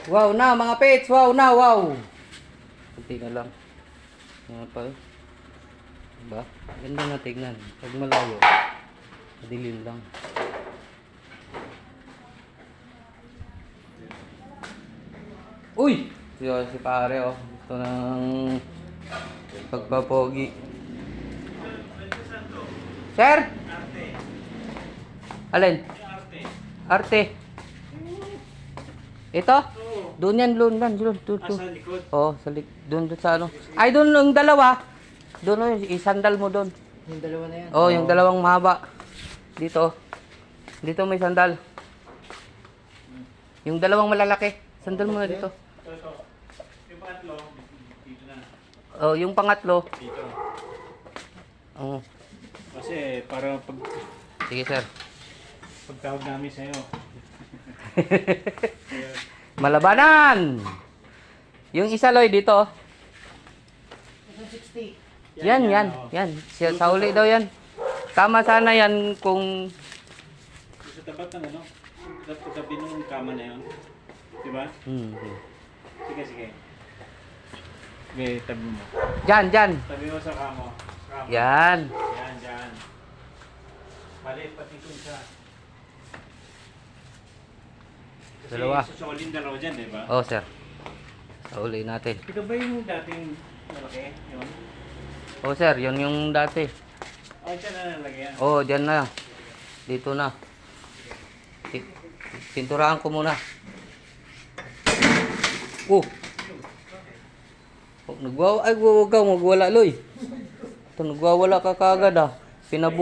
Wow na mga pets, wow na, wow. Kunti na lang. Yan pa. Diba? Ganda na tignan. Pag malayo, madilim lang. Uy! Si pare oh. Ito ng pagpapogi. Sir? Alin? Arte. Ito? Doon yan, doon. Sa likod? Oo, sa likod. Doon sa ano. Ay, doon yung dalawa. Doon oh, isandal mo doon. Yung dalawa na yan. Oh, yung dalawang mahaba. Dito. Dito may sandal. Yung dalawang malalaki. Sandal mo na dito. Ito. Yung pangatlo, dito na. Oh, yung pangatlo. Dito. Oh. Kasi para Sige, sir. pagtawag namin sa'yo. Malabanan! Yung isa, Loy, dito. 160. Yan. Sa uli daw yan. Tama sana yan kung... Sa tapat ng ano? Sa tabi ng kama na yun. Diba? Sige. Sige, tabi mo. Dyan. Tabi mo sa kama. Yan. Yan, dyan. Maliit pati kung sa... Kasi Dalawa. susolin dalawa dyan, diba? Oh, sir. Sa uli natin. Ito ba yung dating malaki? Yun? Oh, sir. Yun yung dati. Oh, dyan na nalagyan. Oh, dyan na. Dito na. Pinturahan ko muna. Oh. Ay, huwag ka magwala, Loy. Ito, nagwawala ka kagad ah. Tanggal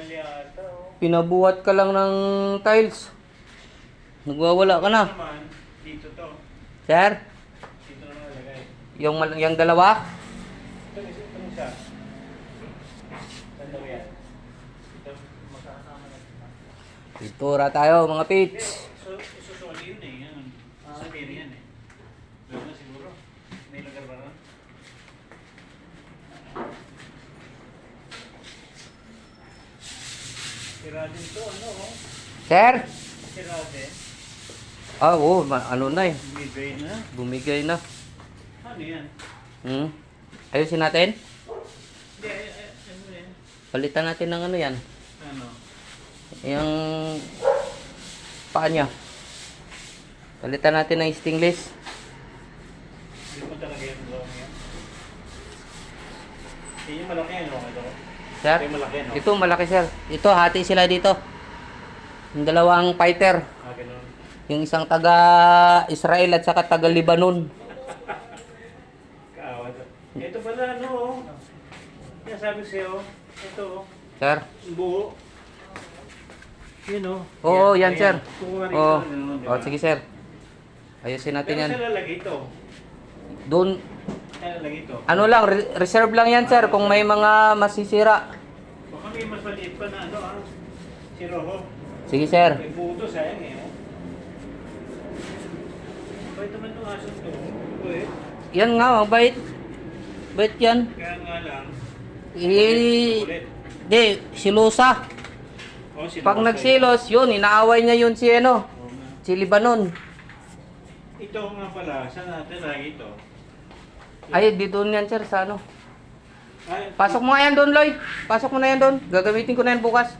yata, oh. Pinabuhat ka lang ng tiles. Nagwawala ka na. Naman, dito to. Sir, Dito na nalagay. yung dalawa? Ito isa. Saan daw yan? Ito, magkakasama na. Pintura tayo, mga pits. Isusoli yun eh. Yan. Sapiri yan eh. Doon na siguro. May lugar ba ron? Sira din to, ano oh. Sir? Sira din. Ah, oo, ano na eh. Bigay na. Bumigay na. Ano yan? Ayusin natin. Hindi, ano yan? Palitan natin ng ano yan. Ano? Yung paa niya. Palitan natin ng stainless. Hindi ko talaga yung drawing yan. Yung malaki yan, oh. Ito. Sir? Ito yung malaki, no? Ito, malaki sir. Ito, hati sila dito. Yung dalawang fighter. Ah, ganun. Yung isang taga-Israel at saka taga-Libanon. Kaawa to. Ito pala, ano, oh. Yan sabi sa'yo. Ito, oh. Sir? Buo. Yun, oh. Oo, yan, sir. Kukuha rin Oo. ito, ano, di Oh, ba? sige sir. Ayusin natin Pero yan. saan lalagay ito? Doon, Saan lalagay ito? ano lang, reserve lang yan sir kung may mga masisira. Baka may mas maliit pa na, ano, ah. Si Rojo. Sige sir. May buto, sayang eh, oh. Bakit naman itong aso to? Uy, Yan nga, mabait. Bait yan. kaya nga lang. Eh, di, silusa. Oh, si Pag Rojo. nagsilos, yun, inaaway niya yun si ano, Oo nga. si Libanon. Ito nga pala, saan natin lagi ito? Ay, dito yan sir, sa ano. Ay, Pasok mo nga yan doon, Loy. Pasok mo na yan doon. Gagamitin ko na yan bukas.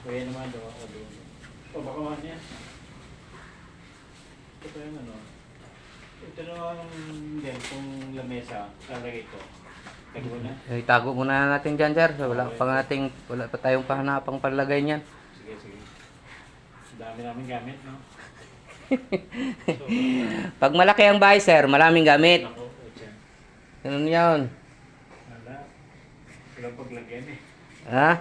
Kaya naman daw ako doon. O baka man yan. Ito pa yung ano. Ito naman din kung lamesa. Lalagay ito. Tago na. Itago muna natin dyan, sir. Wala pa tayong pahanapang palagay niyan. Sige. Dami namin gamit, no? Pag malaki ang bahay, sir, maraming gamit. Ako, dyan. Ganun yun. Wala. Walang paglagyan eh. Ha?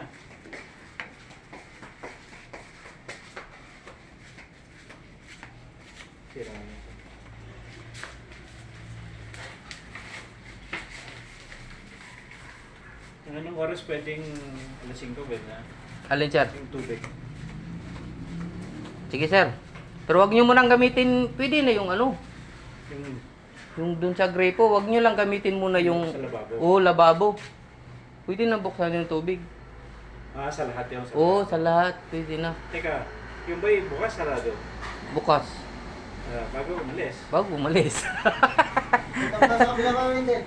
Sira na ito. Anong oras pwedeng alas 5 ba na? Alin, sir? Yung tubig. Sige, sir. Pero wag nyo munang gamitin, pwede na yung ano, Yung yung dun sa grepo, wag nyo lang gamitin muna yung... sa lababo. Oo, lababo. Pwede na buksan yung tubig. Ah, sa lahat yun. Sa Oo, lahat. sa lahat. Pwede na. Teka, yung ba'y bukas sarado? Bukas. Bago umalis. Bago umalis. Ito pa sa kabila pa rin din.